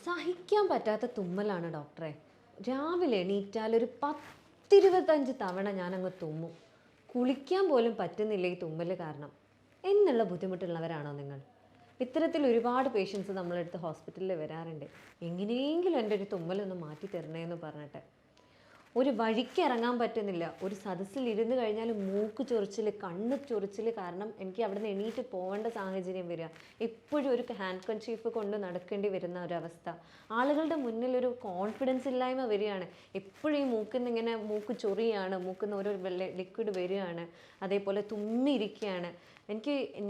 സഹിക്കാൻ പറ്റാത്ത തുമ്മലാണ് ഡോക്ടറെ. രാവിലെ എണീറ്റാൽ ഒരു 10-25 തവണ ഞാനങ്ങ് തുമ്മും. കുളിക്കാൻ പോലും പറ്റുന്നില്ല ഈ തുമ്മൽ കാരണം എന്നുള്ള ബുദ്ധിമുട്ടുള്ളവരാണോ നിങ്ങൾ? ഇത്തരത്തിൽ ഒരുപാട് പേഷ്യൻസ് നമ്മളെടുത്ത് ഹോസ്പിറ്റലിൽ വരാറുണ്ട്. എങ്ങനെയെങ്കിലും എൻ്റെ ഒരു തുമ്മലൊന്ന് മാറ്റി തരണേന്ന് പറഞ്ഞിട്ട്. ഒരു വഴിക്ക് ഇറങ്ങാൻ പറ്റുന്നില്ല. ഒരു സദസ്സിൽ ഇരുന്ന് കഴിഞ്ഞാൽ മൂക്ക് ചൊറിച്ചിൽ, കണ്ണ് ചൊറിച്ചിൽ കാരണം എനിക്ക് അവിടെ നിന്ന് എണീറ്റ് പോകേണ്ട സാഹചര്യം വരിക. എപ്പോഴും ഒരു ഹാൻഡ് കർച്ചീഫ് കൊണ്ട് നടക്കേണ്ടി വരുന്ന ഒരവസ്ഥ. ആളുകളുടെ മുന്നിൽ ഒരു കോൺഫിഡൻസ് ഇല്ലായ്മ വരികയാണ്. എപ്പോഴും ഈ മൂക്കിൽ നിന്ന് ഇങ്ങനെ മൂക്ക് ചൊറിയാണ്, മൂക്കിൽ നിന്ന് ഓരോ ലിക്വിഡ് വരികയാണ്, അതേപോലെ തുമ്മിയിരിക്കുകയാണ്.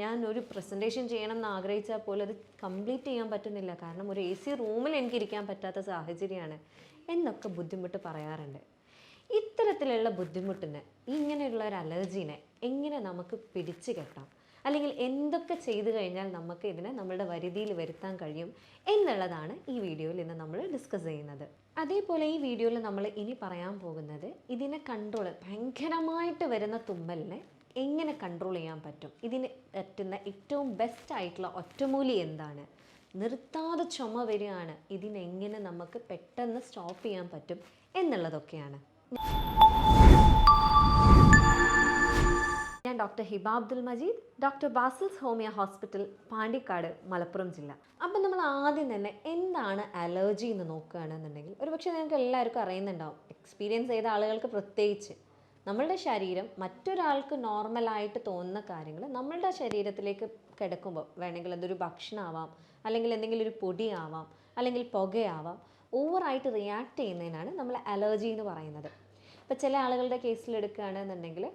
ഞാൻ ഒരു പ്രസൻറ്റേഷൻ ചെയ്യണം എന്ന് ആഗ്രഹിച്ചാൽ പോലും അത് കംപ്ലീറ്റ് ചെയ്യാൻ പറ്റുന്നില്ല. കാരണം ഒരു AC റൂമിൽ എനിക്ക് ഇരിക്കാൻ പറ്റാത്ത സാഹചര്യമാണ് എന്നൊക്കെ ബുദ്ധിമുട്ട് പറയാറുണ്ട്. ഇത്തരത്തിലുള്ള ബുദ്ധിമുട്ടിന്, ഇങ്ങനെയുള്ള ഒരു അലർജീനെ എങ്ങനെ നമുക്ക് പിടിച്ചു കെട്ടാം, അല്ലെങ്കിൽ എന്തൊക്കെ ചെയ്തു കഴിഞ്ഞാൽ നമുക്ക് ഇതിനെ നമ്മളുടെ വരുതിയിൽ വരുത്താൻ കഴിയും എന്നുള്ളതാണ് ഈ വീഡിയോയിൽ ഇന്ന് നമ്മൾ ഡിസ്കസ് ചെയ്യുന്നത്. അതേപോലെ ഈ വീഡിയോയിൽ നമ്മൾ ഇനി പറയാൻ പോകുന്നത് ഇതിനെ ഭയങ്കരമായിട്ട് വരുന്ന തുമ്മലിനെ എങ്ങനെ കൺട്രോൾ ചെയ്യാൻ പറ്റും, ഇതിന് പറ്റുന്ന ഏറ്റവും ബെസ്റ്റ് ആയിട്ടുള്ള ഒറ്റമൂലി എന്താണ്, നിർത്താതെ ചുമ വരികയാണ്, ഇതിനെങ്ങനെ നമുക്ക് പെട്ടെന്ന് സ്റ്റോപ്പ് ചെയ്യാൻ പറ്റും എന്നുള്ളതൊക്കെയാണ്. ഞാൻ doctor Hiba Abdul Majeed, doctor Basil's homeo hospital, Pandikkad, Malappuram ജില്ല. അപ്പം നമ്മൾ ആദ്യം തന്നെ എന്താണ് അലർജി എന്ന് നോക്കുകയാണെന്നുണ്ടെങ്കിൽ ഒരുപക്ഷെ നിങ്ങൾക്ക് എല്ലാവർക്കും അറിയുന്നുണ്ടാവും, എക്സ്പീരിയൻസ് ചെയ്ത ആളുകൾക്ക് പ്രത്യേകിച്ച്. നമ്മളുടെ ശരീരം മറ്റൊരാൾക്ക് നോർമലായിട്ട് തോന്നുന്ന കാര്യങ്ങൾ നമ്മളുടെ ശരീരത്തിലേക്ക് കിടക്കുമ്പോൾ, വേണമെങ്കിൽ അതൊരു ഭക്ഷണമാവാം, അല്ലെങ്കിൽ എന്തെങ്കിലും ഒരു പൊടിയാവാം, അല്ലെങ്കിൽ പുകയാവാം, ഓവറായിട്ട് റിയാക്ട് ചെയ്യുന്നതിനാണ് നമ്മൾ അലർജി എന്ന് പറയുന്നത്. ഇപ്പോൾ ചില ആളുകളുടെ കേസിൽ എടുക്കുകയാണെന്നുണ്ടെങ്കിൽ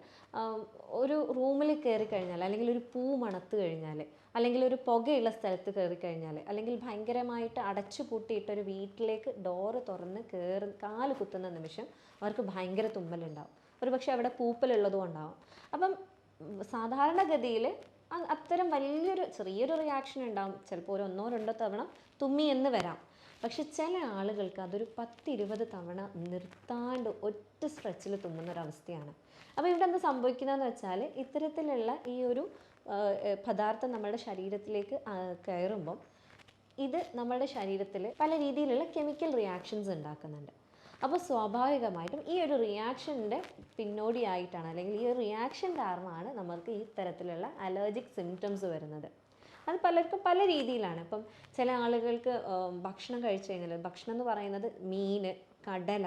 ഒരു റൂമിൽ കയറി കഴിഞ്ഞാൽ, അല്ലെങ്കിൽ ഒരു പൂ മണത്ത് കഴിഞ്ഞാൽ, അല്ലെങ്കിൽ ഒരു പുകയുള്ള സ്ഥലത്ത് കയറി കഴിഞ്ഞാൽ, അല്ലെങ്കിൽ ഭയങ്കരമായിട്ട് അടച്ചു പൂട്ടിയിട്ടൊരു വീട്ടിലേക്ക് ഡോറ് തുറന്ന് കാല് കുത്തുന്ന നിമിഷം അവർക്ക് ഭയങ്കര തുമ്മലുണ്ടാവും. ഒരു പക്ഷേ അവിടെ പൂപ്പലുള്ളതും ഉണ്ടാവും. അപ്പം സാധാരണഗതിയിൽ അത്തരം ചെറിയൊരു റിയാക്ഷൻ ഉണ്ടാവും. ചിലപ്പോൾ ഒരു 1-2 തവണ തുമ്മി എന്ന് വരാം. പക്ഷെ ചില ആളുകൾക്ക് അതൊരു 10-20 തവണ നിർത്താണ്ട് ഒറ്റ സ്ട്രെച്ചിൽ തുമ്മുന്നൊരവസ്ഥയാണ്. അപ്പോൾ ഇവിടെ എന്താ സംഭവിക്കുന്നതെന്ന് വെച്ചാൽ, ഇത്തരത്തിലുള്ള ഈ ഒരു പദാർത്ഥം നമ്മുടെ ശരീരത്തിലേക്ക് കയറുമ്പം ഇത് നമ്മുടെ ശരീരത്തിൽ പല രീതിയിലുള്ള കെമിക്കൽ റിയാക്ഷൻസ് ഉണ്ടാക്കുന്നുണ്ട്. അപ്പോൾ സ്വാഭാവികമായിട്ടും ഈ ഒരു റിയാക്ഷൻ്റെ പിന്നോടിയായിട്ടാണ്, അല്ലെങ്കിൽ ഈ ഒരു റിയാക്ഷൻ കാരണമാണ് നമ്മൾക്ക് ഈ തരത്തിലുള്ള അലർജിക് സിംറ്റംസ് വരുന്നത്. അത് പലർക്കും പല രീതിയിലാണ്. ഇപ്പം ചില ആളുകൾക്ക് ഭക്ഷണം കഴിച്ചു കഴിഞ്ഞാൽ, ഭക്ഷണം എന്ന് പറയുന്നത് മീൻ, കടല,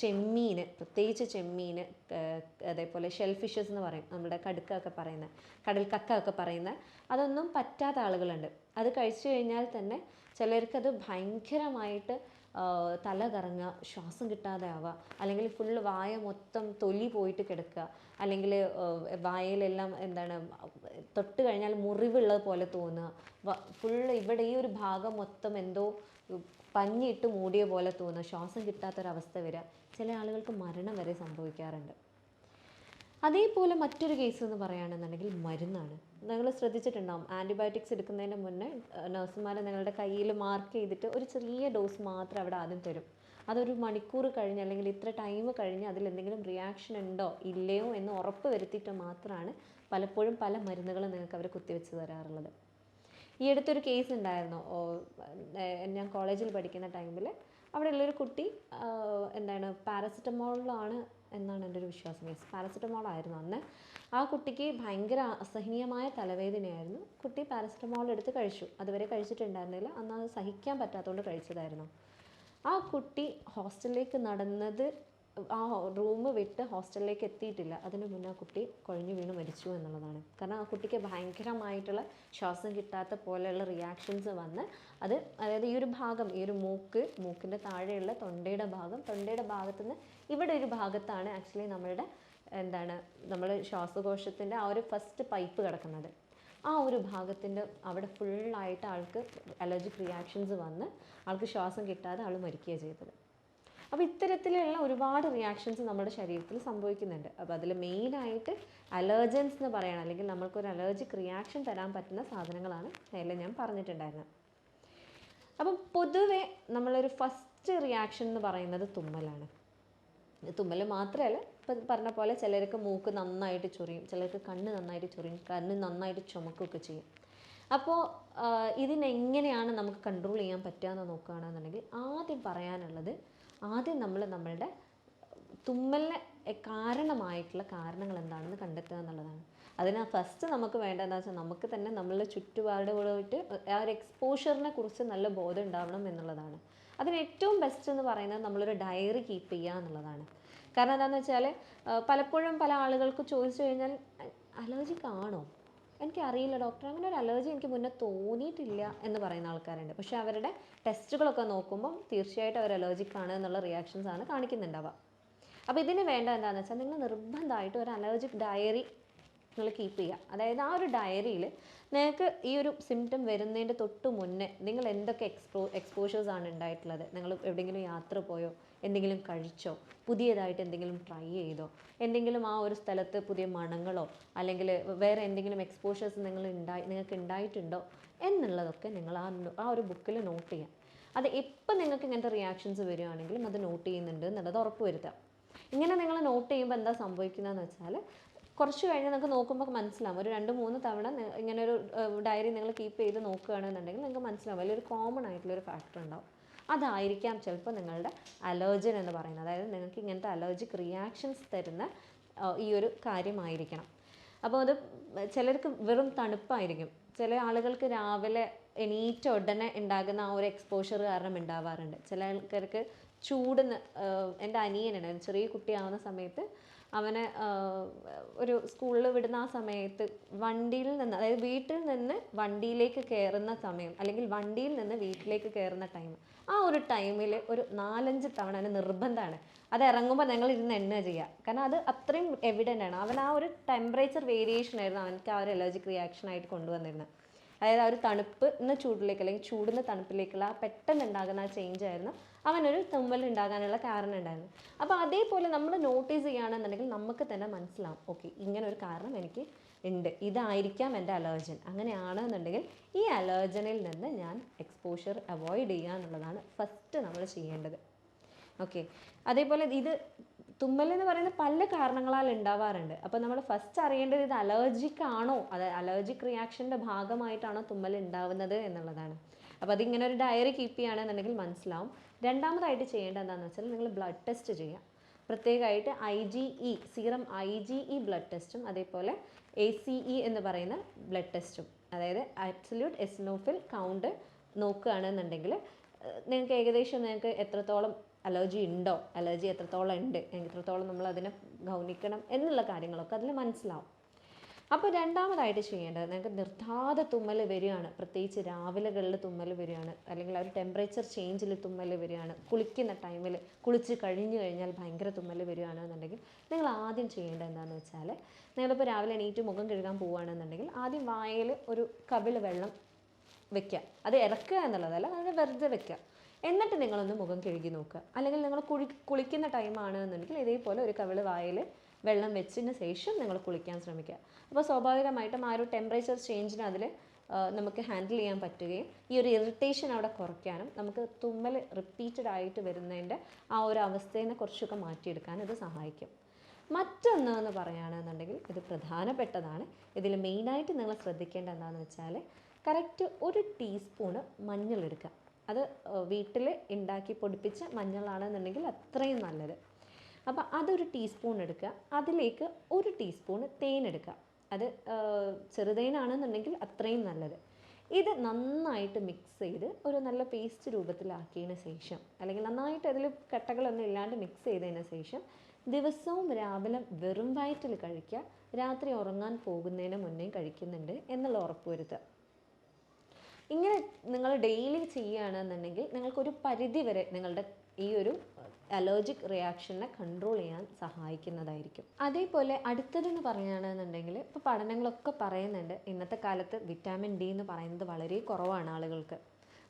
ചെമ്മീൻ, പ്രത്യേകിച്ച് ചെമ്മീൻ, അതേപോലെ ഷെൽ ഫിഷസ് എന്ന് പറയും, നമ്മുടെ കടുക്കൊക്കെ പറയുന്ന, കടൽ കക്ക ഒക്കെ പറയുന്ന, അതൊന്നും പറ്റാത്ത ആളുകളുണ്ട്. അത് കഴിച്ചു കഴിഞ്ഞാൽ തന്നെ ചിലർക്കത് ഭയങ്കരമായിട്ട് തല കറങ്ങുക, ശ്വാസം കിട്ടാതെ ആവുക, അല്ലെങ്കിൽ ഫുള്ള് വായ മൊത്തം തൊലി പോയിട്ട് കിടക്കുക, അല്ലെങ്കിൽ വായയിലെല്ലാം തൊട്ട് കഴിഞ്ഞാൽ മുറിവുള്ളത് പോലെ തോന്നുക, ഫുള്ള് ഇവിടെ ഈ ഒരു ഭാഗം മൊത്തം എന്തോ പഞ്ഞിയിട്ട് മൂടിയ പോലെ തോന്നുക, ശ്വാസം കിട്ടാത്തൊരവസ്ഥ വരിക. ചില ആളുകൾക്ക് മരണം വരെ സംഭവിക്കാറുണ്ട്. അതേപോലെ മറ്റൊരു കേസ് എന്ന് പറയുകയാണെന്നുണ്ടെങ്കിൽ മരുന്നാണ്. നിങ്ങൾ ശ്രദ്ധിച്ചിട്ടുണ്ടാവും, ആൻറ്റിബയോട്ടിക്സ് എടുക്കുന്നതിന് മുന്നേ നഴ്സുമാർ നിങ്ങളുടെ കയ്യിൽ മാർക്ക് ചെയ്തിട്ട് ഒരു ചെറിയ ഡോസ് മാത്രം അവിടെ ആദ്യം തരും. അതൊരു മണിക്കൂർ കഴിഞ്ഞ്, അല്ലെങ്കിൽ ഇത്ര ടൈം കഴിഞ്ഞ് അതിലെന്തെങ്കിലും റിയാക്ഷൻ ഉണ്ടോ ഇല്ലയോ എന്ന് ഉറപ്പ് വരുത്തിയിട്ട് മാത്രമാണ് പലപ്പോഴും പല മരുന്നുകളും നിങ്ങൾക്ക് അവർ കുത്തിവെച്ച് തരാറുള്ളത്. ഈ അടുത്തൊരു കേസ് ഉണ്ടായിരുന്നു. ഞാൻ കോളേജിൽ പഠിക്കുന്ന ടൈമിൽ അവിടെ ഉള്ളൊരു കുട്ടി പാരസെറ്റമോളിലാണ് എന്നാണ് എൻ്റെ ഒരു വിശ്വാസം. പാരസെറ്റമോൾ ആയിരുന്നു അന്ന്. ആ കുട്ടിക്ക് ഭയങ്കര അസഹനീയമായ തലവേദനയായിരുന്നു. കുട്ടി പാരസെറ്റമോൾ എടുത്ത് കഴിച്ചു. അതുവരെ കഴിച്ചിട്ടുണ്ടായിരുന്നില്ല, അന്ന് അത് സഹിക്കാൻ പറ്റാത്തതുകൊണ്ട് കഴിച്ചതായിരുന്നു. ആ കുട്ടി ഹോസ്റ്റലിലേക്ക് നടന്നത്, ആ റൂം വിട്ട് ഹോസ്റ്റലിലേക്ക് എത്തിയിട്ടില്ല, അതിന് മുന്നേ ആ കുട്ടി കുഴഞ്ഞു വീണ് മരിച്ചു എന്നുള്ളതാണ്. കാരണം ആ കുട്ടിക്ക് ഭയങ്കരമായിട്ടുള്ള ശ്വാസം കിട്ടാത്ത പോലെയുള്ള റിയാക്ഷൻസ് വന്ന് അതായത് ഈ ഒരു ഭാഗം, ഈ ഒരു മൂക്കിൻ്റെ താഴെയുള്ള തൊണ്ടയുടെ ഭാഗത്തു നിന്ന് ഇവിടെ ഒരു ഭാഗത്താണ് ആക്ച്വലി നമ്മൾ ശ്വാസകോശത്തിൻ്റെ ആ ഒരു ഫസ്റ്റ് പൈപ്പ് കിടക്കുന്നത്. ആ ഒരു ഭാഗത്തിൻ്റെ അവിടെ ഫുള്ളായിട്ട് ആൾക്ക് അലർജിക് റിയാക്ഷൻസ് വന്ന് ആൾക്ക് ശ്വാസം കിട്ടാതെ ആൾ മരിക്കുകയാണ് ചെയ്തത്. അപ്പോൾ ഇത്തരത്തിലുള്ള ഒരുപാട് റിയാക്ഷൻസ് നമ്മുടെ ശരീരത്തിൽ സംഭവിക്കുന്നുണ്ട്. അപ്പോൾ അതിൽ മെയിനായിട്ട് അലർജൻസ് എന്ന് പറയണം, അല്ലെങ്കിൽ നമ്മൾക്കൊരു അലർജിക് റിയാക്ഷൻ തരാൻ പറ്റുന്ന സാധനങ്ങളാണ് നേരത്തെ ഞാൻ പറഞ്ഞിട്ടുണ്ടായിരുന്നത്. അപ്പം പൊതുവെ നമ്മളൊരു ഫസ്റ്റ് റിയാക്ഷൻ എന്ന് പറയുന്നത് തുമ്മലാണ്. തുമ്മൽ മാത്രമല്ല, ഇപ്പം പറഞ്ഞ പോലെ ചിലർക്ക് മൂക്ക് നന്നായിട്ട് ചൊറിയും, ചിലർക്ക് കണ്ണ് നന്നായിട്ട് ചൊറിയും, കണ്ണ് നന്നായിട്ട് ചുമക്കുകയൊക്കെ ചെയ്യും. അപ്പോൾ ഇതിനെങ്ങനെയാണ് നമുക്ക് കൺട്രോൾ ചെയ്യാൻ പറ്റുകയെന്ന് നോക്കുകയാണെന്നുണ്ടെങ്കിൽ ആദ്യം പറയാനുള്ളത്, ആദ്യം നമ്മളുടെ തുമ്മലിന് കാരണമായിട്ടുള്ള കാരണങ്ങൾ എന്താണെന്ന് കണ്ടെത്തുക എന്നുള്ളതാണ്. അതിന് ഫസ്റ്റ് നമുക്ക് വേണ്ടതെന്ന് വെച്ചാൽ നമുക്ക് തന്നെ നമ്മളുടെ ചുറ്റുപാടുകളായിട്ട് ആ ഒരു എക്സ്പോഷറിനെ കുറിച്ച് നല്ല ബോധം ഉണ്ടാവണം എന്നുള്ളതാണ്. അതിന് ഏറ്റവും ബെസ്റ്റ് എന്ന് പറയുന്നത് നമ്മളൊരു ഡയറി കീപ്പ് ചെയ്യുക എന്നുള്ളതാണ്. കാരണം എന്താണെന്ന് വെച്ചാൽ പലപ്പോഴും പല ആളുകൾക്ക് ചോദിച്ചു കഴിഞ്ഞാൽ അലർജിക് ആണോ, എനിക്കറിയില്ല ഡോക്ടർ, അങ്ങനെ ഒരു അലർജി എനിക്ക് മുന്നേ തോന്നിയിട്ടില്ല എന്ന് പറയുന്ന ആൾക്കാരുണ്ട്. പക്ഷേ അവരുടെ ടെസ്റ്റുകളൊക്കെ നോക്കുമ്പം തീർച്ചയായിട്ടും അവർ അലർജിക് ആണ് എന്നുള്ള റിയാക്ഷൻസ് ആണ് കാണിക്കുന്നുണ്ടാവുക. അപ്പോൾ ഇതിന് വേണ്ട എന്താണെന്ന് വെച്ചാൽ നിങ്ങൾ നിർബന്ധമായിട്ട് ഒരു അലർജിക് ഡയറി നിങ്ങൾ കീപ്പ് ചെയ്യുക. അതായത് ആ ഒരു ഡയറിയിൽ നിങ്ങൾക്ക് ഈ ഒരു സിംറ്റം വരുന്നതിൻ്റെ തൊട്ട് മുന്നേ നിങ്ങൾ എന്തൊക്കെ എക്സ്പോഷേഴ്സാണ് ഉണ്ടായിട്ടുള്ളത്, നിങ്ങൾ എവിടെയെങ്കിലും യാത്ര പോയോ, എന്തെങ്കിലും കഴിച്ചോ, പുതിയതായിട്ട് എന്തെങ്കിലും ട്രൈ ചെയ്തോ, എന്തെങ്കിലും ആ ഒരു സ്ഥലത്ത് പുതിയ മണങ്ങളോ അല്ലെങ്കിൽ വേറെ എന്തെങ്കിലും എക്സ്പോഷേഴ്സ് നിങ്ങൾക്ക് ഉണ്ടായിട്ടുണ്ടോ എന്നുള്ളതൊക്കെ നിങ്ങൾ ആ ഒരു ബുക്കിൽ നോട്ട് ചെയ്യാം. അത് എപ്പോൾ നിങ്ങൾക്ക് ഇങ്ങനത്തെ റിയാക്ഷൻസ് വരികയാണെങ്കിലും അത് നോട്ട് ചെയ്യുന്നുണ്ട് എന്നുള്ളത് ഉറപ്പ് വരുത്തുക. ഇങ്ങനെ നിങ്ങൾ നോട്ട് ചെയ്യുമ്പോൾ എന്താ സംഭവിക്കുന്നതെന്ന് വെച്ചാൽ കുറച്ച് കഴിഞ്ഞ് നിങ്ങൾക്ക് നോക്കുമ്പോൾ മനസ്സിലാവും. ഒരു 2-3 തവണ ഇങ്ങനെ ഒരു ഡയറി നിങ്ങൾ കീപ്പ് ചെയ്ത് നോക്കുകയാണെന്നുണ്ടെങ്കിൽ നിങ്ങൾക്ക് മനസ്സിലാവും വലിയൊരു കോമൺ ആയിട്ടുള്ളൊരു ഫാക്ടർ ഉണ്ടാവും. അതായിരിക്കാം ചിലപ്പോൾ നിങ്ങളുടെ അലർജൻ എന്ന് പറയുന്നത്. അതായത് നിങ്ങൾക്ക് ഇങ്ങനത്തെ അലർജിക് റിയാക്ഷൻസ് തരുന്ന ഈ ഒരു കാര്യമായിരിക്കണം. അപ്പോൾ അത് ചിലർക്ക് വെറും തണുപ്പായിരിക്കും. ചില ആളുകൾക്ക് രാവിലെ എണീറ്റ ഉടനെ ഉണ്ടാകുന്ന ആ ഒരു എക്സ്പോഷർ കാരണം ഉണ്ടാവാറുണ്ട്. ചില ആൾക്കാർക്ക് ചൂടുന്ന്, എൻ്റെ അനിയനാണ് ചെറിയ കുട്ടിയാവുന്ന സമയത്ത് അവനെ ഒരു സ്കൂളിൽ വിടുന്ന ആ സമയത്ത് വണ്ടിയിൽ നിന്ന്, അതായത് വീട്ടിൽ നിന്ന് വണ്ടിയിലേക്ക് കയറുന്ന സമയം അല്ലെങ്കിൽ വണ്ടിയിൽ നിന്ന് വീട്ടിലേക്ക് കയറുന്ന ടൈം, ആ ഒരു ടൈമിൽ ഒരു 4-5 തവണ അതിന് നിർബന്ധമാണ് അത് ഇറങ്ങുമ്പോൾ ഞങ്ങൾ ഇരുന്ന് എണ്ണ ചെയ്യുക. കാരണം അത് അത്രയും എവിഡൻ്റ് ആണ്. അവൻ ആ ഒരു ടെമ്പറേച്ചർ വേരിയേഷൻ ആയിരുന്നു അവനക്ക് ആ ഒരു അലർജിക് റിയാക്ഷൻ ആയിട്ട് കൊണ്ടുവന്നിരുന്നത്. അതായത് ആ ഒരു തണുപ്പ് നിന്ന് ചൂടിലേക്ക് അല്ലെങ്കിൽ ചൂടുന്ന തണുപ്പിലേക്കുള്ള ആ പെട്ടെന്ന് ഉണ്ടാകുന്ന ആ ചേഞ്ച് ആയിരുന്നു അവനൊരു തുമ്മൽ ഉണ്ടാകാനുള്ള കാരണം ഉണ്ടായിരുന്നു. അപ്പോൾ അതേപോലെ നമ്മൾ നോട്ടീസ് ചെയ്യുകയാണെന്നുണ്ടെങ്കിൽ നമുക്ക് തന്നെ മനസ്സിലാവും, ഓക്കെ ഇങ്ങനെ ഒരു കാരണം എനിക്ക് ഉണ്ട്, ഇതായിരിക്കാം എൻ്റെ അലർജൻ. അങ്ങനെയാണെന്നുണ്ടെങ്കിൽ ഈ അലർജനിൽ നിന്ന് ഞാൻ എക്സ്പോഷർ അവോയ്ഡ് ചെയ്യുക എന്നുള്ളതാണ് ഫസ്റ്റ് നമ്മൾ ചെയ്യേണ്ടത്. ഓക്കെ, അതേപോലെ ഇത് തുമ്മലെന്ന് പറയുന്നത് പല കാരണങ്ങളാൽ ഉണ്ടാവാറുണ്ട്. അപ്പോൾ നമ്മൾ ഫസ്റ്റ് അറിയേണ്ടത് ഇത് അലർജിക് ആണോ, അത് അലർജിക് റിയാക്ഷൻ്റെ ഭാഗമായിട്ടാണോ തുമ്മൽ ഉണ്ടാവുന്നത് എന്നുള്ളതാണ്. അപ്പോൾ അതിങ്ങനെ ഒരു ഡയറി കീപ്പ് ചെയ്യുകയാണെന്നുണ്ടെങ്കിൽ മനസ്സിലാവും. രണ്ടാമതായിട്ട് ചെയ്യേണ്ടത് എന്താണെന്ന് വെച്ചാൽ നിങ്ങൾ ബ്ലഡ് ടെസ്റ്റ് ചെയ്യുക. പ്രത്യേകമായിട്ട് IgE സീറം IgE ബ്ലഡ് ടെസ്റ്റും അതേപോലെ ACE എന്ന് പറയുന്ന ബ്ലഡ് ടെസ്റ്റും, അതായത് ആബ്സല്യൂട്ട് എസിനോഫിൽ കൗണ്ട് നോക്കുകയാണെന്നുണ്ടെങ്കിൽ നിങ്ങൾക്ക് ഏകദേശം നിങ്ങൾക്ക് എത്രത്തോളം അലർജി ഉണ്ടോ, അലർജി എത്രത്തോളം ഉണ്ട്, എത്രത്തോളം നമ്മൾ അതിനെ ഗൗനിക്കണം എന്നുള്ള കാര്യങ്ങളൊക്കെ അതിൽ മനസ്സിലാവും. അപ്പോൾ രണ്ടാമതായിട്ട് ചെയ്യേണ്ടത്, നിങ്ങൾക്ക് നിർത്താതെ തുമ്മൽ വരികയാണ്, പ്രത്യേകിച്ച് രാവിലെകളിൽ തുമ്മൽ വരികയാണ് അല്ലെങ്കിൽ ആ ഒരു ടെമ്പറേച്ചർ ചേഞ്ചിൽ തുമ്മൽ വരികയാണ്, കുളിക്കുന്ന ടൈമിൽ കുളിച്ച് കഴിഞ്ഞ് കഴിഞ്ഞാൽ ഭയങ്കര തുമ്മൽ വരികയാണെന്നുണ്ടെങ്കിൽ നിങ്ങൾ ആദ്യം ചെയ്യേണ്ടത് എന്താണെന്ന് വെച്ചാൽ, നിങ്ങളിപ്പോൾ രാവിലെ എണീറ്റ് മുഖം കഴുകാൻ പോവുകയാണെന്നുണ്ടെങ്കിൽ ആദ്യം വായിൽ ഒരു കവിൾ വെള്ളം വെക്കുക. അത് ഇറക്കുക എന്നുള്ളതല്ല, അത് വെറുതെ വെക്കുക. എന്നിട്ട് നിങ്ങളൊന്ന് മുഖം കഴുകി നോക്കുക. അല്ലെങ്കിൽ നിങ്ങൾ കുളിക്കുന്ന ടൈമാണ് എന്നുണ്ടെങ്കിൽ ഇതേപോലെ ഒരു കവിൾ വായിൽ വെള്ളം വെച്ചതിന് ശേഷം നിങ്ങൾ കുളിക്കാൻ ശ്രമിക്കുക. അപ്പോൾ സ്വാഭാവികമായിട്ടും ആ ഒരു ടെമ്പറേച്ചർ ചേഞ്ചിന് അതിൽ നമുക്ക് ഹാൻഡിൽ ചെയ്യാൻ പറ്റുകയും ഈ ഒരു ഇറിറ്റേഷൻ അവിടെ കുറയ്ക്കാനും നമുക്ക് തുമ്മൽ റിപ്പീറ്റഡ് ആയിട്ട് വരുന്നതിൻ്റെ ആ ഒരു അവസ്ഥയെ കുറച്ചൊക്കെ മാറ്റിയെടുക്കാൻ ഇത് സഹായിക്കും. മറ്റൊന്ന് എന്ന് പറയുകയാണെന്നുണ്ടെങ്കിൽ ഇത് പ്രധാനപ്പെട്ടതാണ്. ഇതിൽ മെയിനായിട്ട് നിങ്ങൾ ശ്രദ്ധിക്കേണ്ട എന്താണെന്ന് വെച്ചാൽ, കറക്റ്റ് 1 ടീസ്പൂണ് മഞ്ഞളെടുക്കുക. അത് വീട്ടിൽ ഉണ്ടാക്കി പൊടിപ്പിച്ച മഞ്ഞളാണെന്നുണ്ടെങ്കിൽ അത്രയും നല്ലത്. അപ്പോൾ അതൊരു ടീസ്പൂൺ എടുക്കുക. അതിലേക്ക് 1 ടീസ്പൂണ് തേൻ എടുക്കുക. അത് ചെറുതേനാണെന്നുണ്ടെങ്കിൽ അത്രയും നല്ലത്. ഇത് നന്നായിട്ട് മിക്സ് ചെയ്ത് ഒരു നല്ല പേസ്റ്റ് രൂപത്തിലാക്കിയതിന് ശേഷം, അല്ലെങ്കിൽ നന്നായിട്ട് അതിൽ കട്ടകളൊന്നും ഇല്ലാണ്ട് മിക്സ് ചെയ്തതിന് ശേഷം ദിവസവും രാവിലെ വെറും വയറ്റിൽ കഴിക്കുക. രാത്രി ഉറങ്ങാൻ പോകുന്നതിന് മുന്നേ കഴിക്കുന്നുണ്ട് എന്നുള്ള ഉറപ്പ് വരുത്തുക. ഇങ്ങനെ നിങ്ങൾ ഡെയിലി ചെയ്യുകയാണെന്നുണ്ടെങ്കിൽ നിങ്ങൾക്കൊരു പരിധി വരെ നിങ്ങളുടെ ഈ ഒരു അലർജിക് റിയാക്ഷനെ കൺട്രോൾ ചെയ്യാൻ സഹായിക്കുന്നതായിരിക്കും. അതേപോലെ അടുത്തതെന്ന് പറയുകയാണെന്നുണ്ടെങ്കിൽ ഇപ്പോൾ പഠനങ്ങളൊക്കെ പറയുന്നുണ്ട് ഇന്നത്തെ കാലത്ത് വിറ്റാമിൻ ഡി എന്ന് പറയുന്നത് വളരെ കുറവാണ് ആളുകൾക്ക്.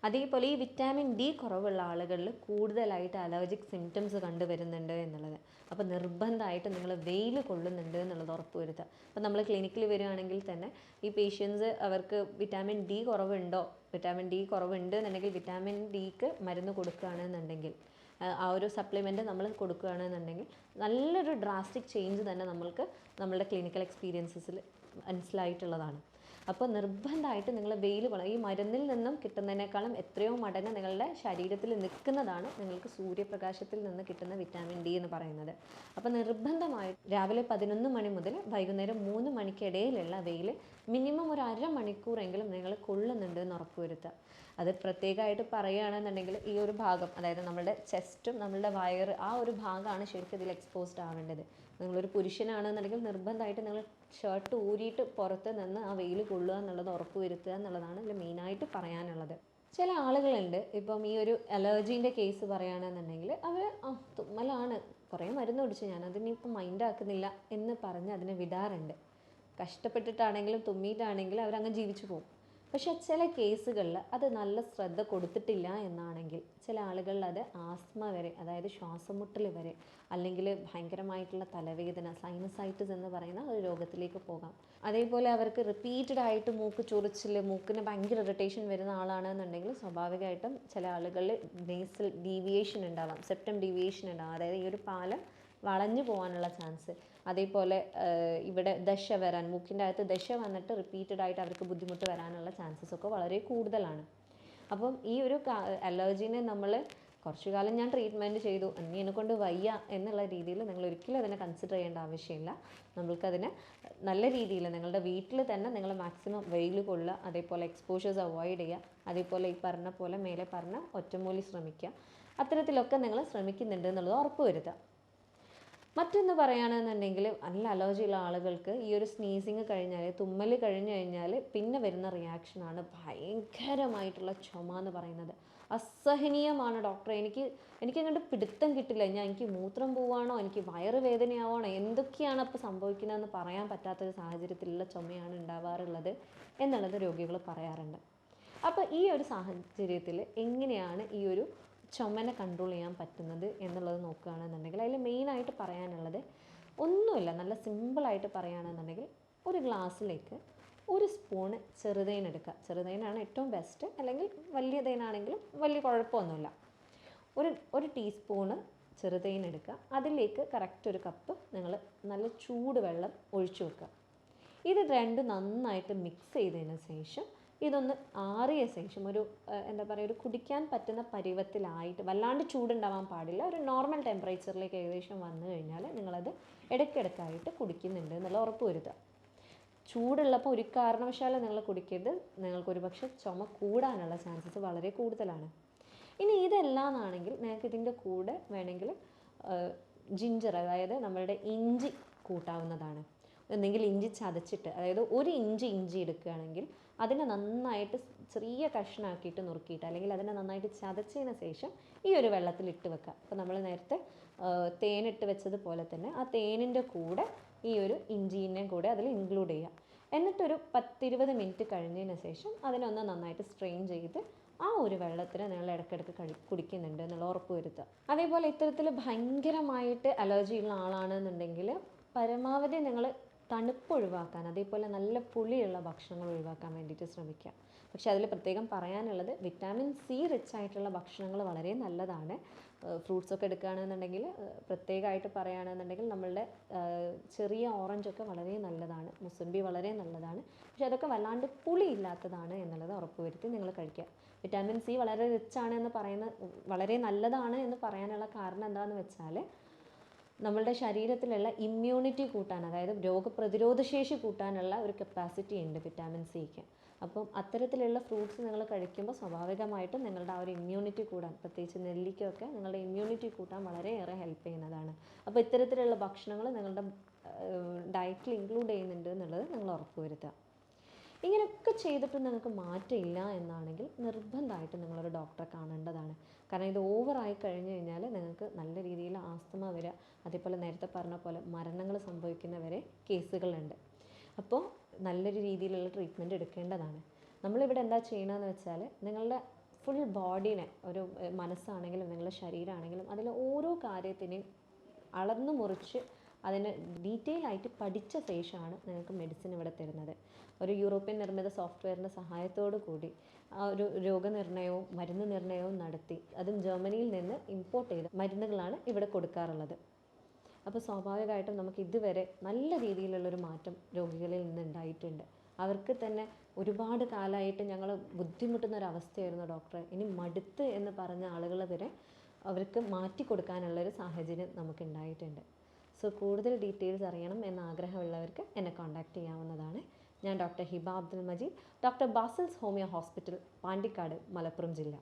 അതേപോലെ ഈ വിറ്റാമിൻ ഡി കുറവുള്ള ആളുകളിൽ കൂടുതലായിട്ട് അലർജിക് സിംറ്റംസ് കണ്ടുവരുന്നുണ്ട് എന്നുള്ളത്. അപ്പോൾ നിർബന്ധമായിട്ട് നിങ്ങൾ വെയിൽ കൊള്ളുന്നുണ്ട് എന്നുള്ളത് ഉറപ്പ് വരുത്തുക. അപ്പോൾ നമ്മൾ ക്ലിനിക്കിൽ വരികയാണെങ്കിൽ തന്നെ ഈ പേഷ്യൻസ് അവർക്ക് വിറ്റാമിൻ ഡി കുറവുണ്ടോ, വിറ്റാമിൻ ഡി കുറവുണ്ട് എന്നുണ്ടെങ്കിൽ വിറ്റാമിൻ ഡിക്ക് മരുന്ന് കൊടുക്കുകയാണെന്നുണ്ടെങ്കിൽ ആ ഒരു സപ്ലിമെൻറ്റ് നമ്മൾ കൊടുക്കുകയാണെന്നുണ്ടെങ്കിൽ നല്ലൊരു ഡ്രാസ്റ്റിക് ചേഞ്ച് തന്നെ നമ്മൾക്ക് നമ്മളുടെ ക്ലിനിക്കൽ എക്സ്പീരിയൻസസിൽ മനസ്സിലായിട്ടുള്ളതാണ്. അപ്പോൾ നിർബന്ധമായിട്ട് നിങ്ങൾ വെയിൽ കൊള്ളണം. ഈ മരുന്നിൽ നിന്നും കിട്ടുന്നതിനേക്കാളും എത്രയോ മടങ്ങ് നിങ്ങളുടെ ശരീരത്തിൽ നിൽക്കുന്നതാണ് നിങ്ങൾക്ക് സൂര്യപ്രകാശത്തിൽ നിന്ന് കിട്ടുന്ന വിറ്റാമിൻ ഡി എന്ന് പറയുന്നത്. അപ്പോൾ നിർബന്ധമായിട്ട് രാവിലെ 11 മണി മുതൽ വൈകുന്നേരം 3 മണിക്കിടയിലുള്ള വെയിൽ മിനിമം ഒരു അരമണിക്കൂറെങ്കിലും നിങ്ങൾ കൊള്ളുന്നുണ്ട് എന്ന് ഉറപ്പുവരുത്തുക. അത് പ്രത്യേകമായിട്ട് പറയുകയാണെന്നുണ്ടെങ്കിൽ ഈ ഒരു ഭാഗം, അതായത് നമ്മുടെ ചെസ്റ്റും നമ്മളുടെ വയറ്, ആ ഒരു ഭാഗമാണ് ശരിക്കും ഇതിൽ എക്സ്പോസ്ഡ് ആവേണ്ടത്. നിങ്ങളൊരു പുരുഷനാണെന്നുണ്ടെങ്കിൽ നിർബന്ധമായിട്ട് നിങ്ങൾ ഷർട്ട് ഊരിയിട്ട് പുറത്ത് നിന്ന് ആ വെയിൽ കൊള്ളുക എന്നുള്ളത് ഉറപ്പ് വരുത്തുക എന്നുള്ളതാണ് ഇതിൽ മെയിനായിട്ട് പറയാനുള്ളത്. ചില ആളുകളുണ്ട്, ഇപ്പം ഈ ഒരു അലർജീൻ്റെ കേസ് പറയുകയാണെന്നുണ്ടെങ്കിൽ അവർ തുമ്മലാണ്, കുറേ മരുന്ന് കുടിച്ചു, ഞാനതിനിപ്പം മൈൻഡാക്കുന്നില്ല എന്ന് പറഞ്ഞ് അതിനെ വിടാറുണ്ട്. കഷ്ടപ്പെട്ടിട്ടാണെങ്കിലും തുമ്മിയിട്ടാണെങ്കിലും അവരങ്ങ് ജീവിച്ചു പോകും. പക്ഷേ ചില കേസുകളിൽ അത് നല്ല ശ്രദ്ധ കൊടുത്തിട്ടില്ല എന്നാണെങ്കിൽ ചില ആളുകളിൽ അത് ആസ്മ വരെ, അതായത് ശ്വാസം മുട്ടൽ വരെ, അല്ലെങ്കിൽ ഭയങ്കരമായിട്ടുള്ള തലവേദന, സൈനസൈറ്റിസ് എന്ന് പറയുന്ന ഒരു രോഗത്തിലേക്ക് പോകാം. അതേപോലെ അവർക്ക് റിപ്പീറ്റഡ് ആയിട്ട് മൂക്ക് ചൊറിച്ചിൽ, മൂക്കിന് ഭയങ്കര ഇറിറ്റേഷൻ വരുന്ന ആളാണെന്നുണ്ടെങ്കിൽ സ്വാഭാവികമായിട്ടും ചില ആളുകളിൽ നേസൽ ഡീവിയേഷൻ ഉണ്ടാവാം, സെപ്റ്റം ഡീവിയേഷൻ ഉണ്ടാവാം, അതായത് ഈ ഒരു പാലം വളഞ്ഞു പോകാനുള്ള ചാൻസ്. അതേപോലെ ഇവിടെ ദശ വരാൻ, മൂക്കിൻ്റെ അകത്ത് ദശ വന്നിട്ട് റിപ്പീറ്റഡ് ആയിട്ട് അവർക്ക് ബുദ്ധിമുട്ട് വരാനുള്ള ചാൻസസ് ഒക്കെ വളരെ കൂടുതലാണ്. അപ്പം ഈ ഒരു അലർജീനെ നമ്മൾ കുറച്ചു കാലം ഞാൻ ട്രീറ്റ്മെൻറ്റ് ചെയ്തു, ഇനി എന്നെക്കൊണ്ട് വയ്യ എന്നുള്ള രീതിയിൽ നിങ്ങൾ ഒരിക്കലും അതിനെ കൺസിഡർ ചെയ്യേണ്ട ആവശ്യമില്ല. നമ്മൾക്കതിനെ നല്ല രീതിയിൽ നിങ്ങളുടെ വീട്ടിൽ തന്നെ നിങ്ങൾ മാക്സിമം വെയിൽ കൊള്ളുക, അതേപോലെ എക്സ്പോഷേഴ്സ് അവോയ്ഡ് ചെയ്യുക, അതേപോലെ ഈ പറഞ്ഞ പോലെ മേലെ പറഞ്ഞ ഒറ്റമൂലി ശ്രമിക്കുക. അത്തരത്തിലൊക്കെ നിങ്ങൾ ശ്രമിക്കുന്നുണ്ട് എന്നുള്ളത് ഉറപ്പ് വരുത്തുക. മറ്റൊന്ന് പറയുകയാണെന്നുണ്ടെങ്കിൽ നല്ല അലർജിയുള്ള ആളുകൾക്ക് ഈ ഒരു സ്നീസിങ് കഴിഞ്ഞാൽ, തുമ്മൽ കഴിഞ്ഞ് കഴിഞ്ഞാൽ പിന്നെ വരുന്ന റിയാക്ഷനാണ് ഭയങ്കരമായിട്ടുള്ള ചുമ എന്ന് പറയുന്നത്. അസഹനീയമാണ് ഡോക്ടറെ, എനിക്കങ്ങോട്ട് പിടുത്തം കിട്ടില്ല, എനിക്ക് മൂത്രം പോവാണോ, എനിക്ക് വയറ് വേദനയാവാണോ, എന്തൊക്കെയാണ് അപ്പോൾ സംഭവിക്കുന്നതെന്ന് പറയാൻ പറ്റാത്തൊരു സാഹചര്യത്തിലുള്ള ചുമയാണ് ഉണ്ടാവാറുള്ളത് എന്നുള്ളത് രോഗികൾ പറയാറുണ്ട്. അപ്പോൾ ഈ ഒരു സാഹചര്യത്തിൽ എങ്ങനെയാണ് ഈ ഒരു ചുമനെ കൺട്രോൾ ചെയ്യാൻ പറ്റുന്നത് എന്നുള്ളത് നോക്കുകയാണെന്നുണ്ടെങ്കിൽ അതിൽ മെയിനായിട്ട് പറയാനുള്ളത് ഒന്നുമില്ല, നല്ല സിമ്പിളായിട്ട് പറയുകയാണെന്നുണ്ടെങ്കിൽ ഒരു ഗ്ലാസ്സിലേക്ക് ഒരു സ്പൂണ് ചെറുതേൻ എടുക്കുക. ചെറുതേനാണ് ഏറ്റവും ബെസ്റ്റ്, അല്ലെങ്കിൽ വലിയ തേനാണെങ്കിലും വലിയ കുഴപ്പമൊന്നുമില്ല. ഒരു ടീസ്പൂണ് ചെറുതേൻ എടുക്കുക, അതിലേക്ക് കറക്റ്റ് ഒരു കപ്പ് നിങ്ങൾ നല്ല ചൂട് വെള്ളം ഒഴിച്ചു വെക്കുക. ഇത് രണ്ടും നന്നായിട്ട് മിക്സ് ചെയ്തതിന് ശേഷം ഇതൊന്ന് ആറിയ ശേഷം ഒരു എന്താ പറയുക, ഒരു കുടിക്കാൻ പറ്റുന്ന പരുവത്തിലായിട്ട്, വല്ലാണ്ട് ചൂടുണ്ടാവാൻ പാടില്ല, ഒരു നോർമൽ ടെമ്പറേച്ചറിലേക്ക് ഏകദേശം വന്നു കഴിഞ്ഞാൽ നിങ്ങളത് ഇടയ്ക്കിടയ്ക്കായിട്ട് കുടിക്കുന്നുണ്ട് എന്നുള്ള ഉറപ്പ് വരുത്തുക. ചൂടുള്ളപ്പോൾ ഒരു കാരണവശാലും നിങ്ങൾ കുടിക്കരുത്, നിങ്ങൾക്കൊരു പക്ഷേ ചുമ കൂടാനുള്ള ചാൻസസ് വളരെ കൂടുതലാണ്. ഇനി ഇതെല്ലാമാണെങ്കിൽ നിങ്ങൾക്ക് ഇതിൻ്റെ കൂടെ വേണമെങ്കിൽ ജിഞ്ചർ, അതായത് നമ്മളുടെ ഇഞ്ചി കൂട്ടാവുന്നതാണ്. എന്തെങ്കിലും ഇഞ്ചി ചതച്ചിട്ട്, അതായത് ഒരു ഇഞ്ചി എടുക്കുകയാണെങ്കിൽ അതിനെ നന്നായിട്ട് ചെറിയ കഷ്ണമാക്കിയിട്ട് നുറുക്കിയിട്ട്, അല്ലെങ്കിൽ അതിനെ നന്നായിട്ട് ചതച്ചതിന് ശേഷം ഈ ഒരു വെള്ളത്തിൽ ഇട്ട് വെക്കുക. അപ്പോൾ നമ്മൾ നേരത്തെ തേനിട്ട് വെച്ചതുപോലെ തന്നെ ആ തേനിൻ്റെ കൂടെ ഈ ഒരു ഇഞ്ചീനെയും കൂടെ അതിൽ ഇൻക്ലൂഡ് ചെയ്യുക. എന്നിട്ടൊരു 10-20 മിനിറ്റ് കഴിഞ്ഞതിന് ശേഷം അതിനൊന്ന് നന്നായിട്ട് സ്ട്രെയിൻ ചെയ്ത് ആ ഒരു വെള്ളത്തിന് നിങ്ങൾ ഇടയ്ക്കിടയ്ക്ക് കുടിക്കുന്നുണ്ട് എന്നുള്ള ഉറപ്പ് വരുത്തുക. അതേപോലെ ഇത്തരത്തിൽ ഭയങ്കരമായിട്ട് അലർജി ഉള്ള ആളാണെന്നുണ്ടെങ്കിൽ പരമാവധി നിങ്ങൾ തണുപ്പ് ഒഴിവാക്കാൻ, അതേപോലെ നല്ല പുളിയുള്ള ഭക്ഷണങ്ങൾ ഒഴിവാക്കാൻ വേണ്ടിയിട്ട് ശ്രമിക്കുക. പക്ഷേ അതിൽ പ്രത്യേകം പറയാനുള്ളത് വിറ്റാമിൻ സി റിച്ച് ആയിട്ടുള്ള ഭക്ഷണങ്ങൾ വളരെ നല്ലതാണ്. ഫ്രൂട്ട്സൊക്കെ എടുക്കുകയാണെന്നുണ്ടെങ്കിൽ പ്രത്യേകമായിട്ട് പറയുകയാണെന്നുണ്ടെങ്കിൽ നമ്മളുടെ ചെറിയ ഓറഞ്ചൊക്കെ വളരെ നല്ലതാണ്, മുസമ്പി വളരെ നല്ലതാണ്. പക്ഷേ അതൊക്കെ വല്ലാണ്ട് പുളി ഇല്ലാത്തതാണ് എന്നുള്ളത് ഉറപ്പുവരുത്തി നിങ്ങൾ കഴിക്കുക. വിറ്റാമിൻ സി വളരെ റിച്ച് ആണ് എന്ന് പറയുന്നത്, വളരെ നല്ലതാണ് എന്ന് പറയാനുള്ള കാരണം എന്താണെന്ന് വെച്ചാൽ നമ്മളുടെ ശരീരത്തിലുള്ള ഇമ്മ്യൂണിറ്റി കൂട്ടാൻ, അതായത് രോഗപ്രതിരോധ ശേഷി കൂട്ടാനുള്ള ഒരു കപ്പാസിറ്റി ഉണ്ട് വിറ്റാമിൻ സിക്ക്. അപ്പം അത്തരത്തിലുള്ള ഫ്രൂട്ട്സ് നിങ്ങൾ കഴിക്കുമ്പോൾ സ്വാഭാവികമായിട്ടും നിങ്ങളുടെ ആ ഒരു ഇമ്മ്യൂണിറ്റി കൂടാൻ, പ്രത്യേകിച്ച് നെല്ലിക്കയൊക്കെ നിങ്ങളുടെ ഇമ്മ്യൂണിറ്റി കൂട്ടാൻ വളരെയേറെ ഹെൽപ്പ് ചെയ്യുന്നതാണ്. അപ്പോൾ ഇത്തരത്തിലുള്ള ഭക്ഷണങ്ങൾ നിങ്ങളുടെ ഡയറ്റിൽ ഇൻക്ലൂഡ് ചെയ്യുന്നുണ്ട് എന്നുള്ളത് നിങ്ങൾ ഉറപ്പുവരുത്തുക. ഇങ്ങനെയൊക്കെ ചെയ്തിട്ട് നിങ്ങൾക്ക് മാറ്റമില്ല എന്നാണെങ്കിൽ നിർബന്ധമായിട്ട് നിങ്ങളൊരു ഡോക്ടറെ കാണേണ്ടതാണ്. കാരണം ഇത് ഓവറായി കഴിഞ്ഞ് കഴിഞ്ഞാൽ നിങ്ങൾക്ക് നല്ല രീതിയിൽ ആസ്തമ വരിക, അതേപോലെ നേരത്തെ പറഞ്ഞ പോലെ മരണങ്ങൾ സംഭവിക്കുന്ന വരെ കേസുകളുണ്ട്. അപ്പോൾ നല്ലൊരു രീതിയിലുള്ള ട്രീറ്റ്മെൻറ്റ് എടുക്കേണ്ടതാണ്. നമ്മളിവിടെ എന്താ ചെയ്യണമെന്ന് വെച്ചാൽ നിങ്ങളുടെ ഫുൾ ബോഡീനെ, ഒരു മനസ്സാണെങ്കിലും നിങ്ങളുടെ ശരീരമാണെങ്കിലും അതിൽ ഓരോ കാര്യത്തിനെയും അളന്നു മുറിച്ച് അതിന് ഡീറ്റെയിൽ ആയിട്ട് പഠിച്ച ശേഷമാണ് നിങ്ങൾക്ക് മെഡിസിൻ ഇവിടെ തരുന്നത്. ഒരു യൂറോപ്യൻ നിർമ്മിത സോഫ്റ്റ്വെയറിൻ്റെ സഹായത്തോടു കൂടി ആ ഒരു രോഗനിർണയവും മരുന്ന് നിർണയവും നടത്തി, അതും ജർമ്മനിയിൽ നിന്ന് ഇമ്പോർട്ട് ചെയ്ത മരുന്നുകളാണ് ഇവിടെ കൊടുക്കാറുള്ളത്. അപ്പോൾ സ്വാഭാവികമായിട്ടും നമുക്ക് ഇതുവരെ നല്ല രീതിയിലുള്ളൊരു മാറ്റം രോഗികളിൽ നിന്ന് ഉണ്ടായിട്ടുണ്ട്. അവർക്ക് തന്നെ ഒരുപാട് കാലമായിട്ട് ഞങ്ങൾ ബുദ്ധിമുട്ടുന്ന ഒരു അവസ്ഥയായിരുന്നു ഡോക്ടറെ, ഇനി മടുത്ത് എന്ന് പറഞ്ഞ ആളുകൾ വരെ അവർക്ക് മാറ്റി കൊടുക്കാനുള്ളൊരു സാഹചര്യം നമുക്ക് ഉണ്ടായിട്ടുണ്ട്. സോ കൂടുതൽ ഡീറ്റെയിൽസ് അറിയണം എന്ന ആഗ്രഹമുള്ളവർക്ക് എന്നെ കോൺടാക്റ്റ് ചെയ്യാവുന്നതാണ്. ഞാൻ doctor Hiba Abdul Majeed, doctor Basil's homeo hospital, Pandikkad, Malappuram ജില്ല.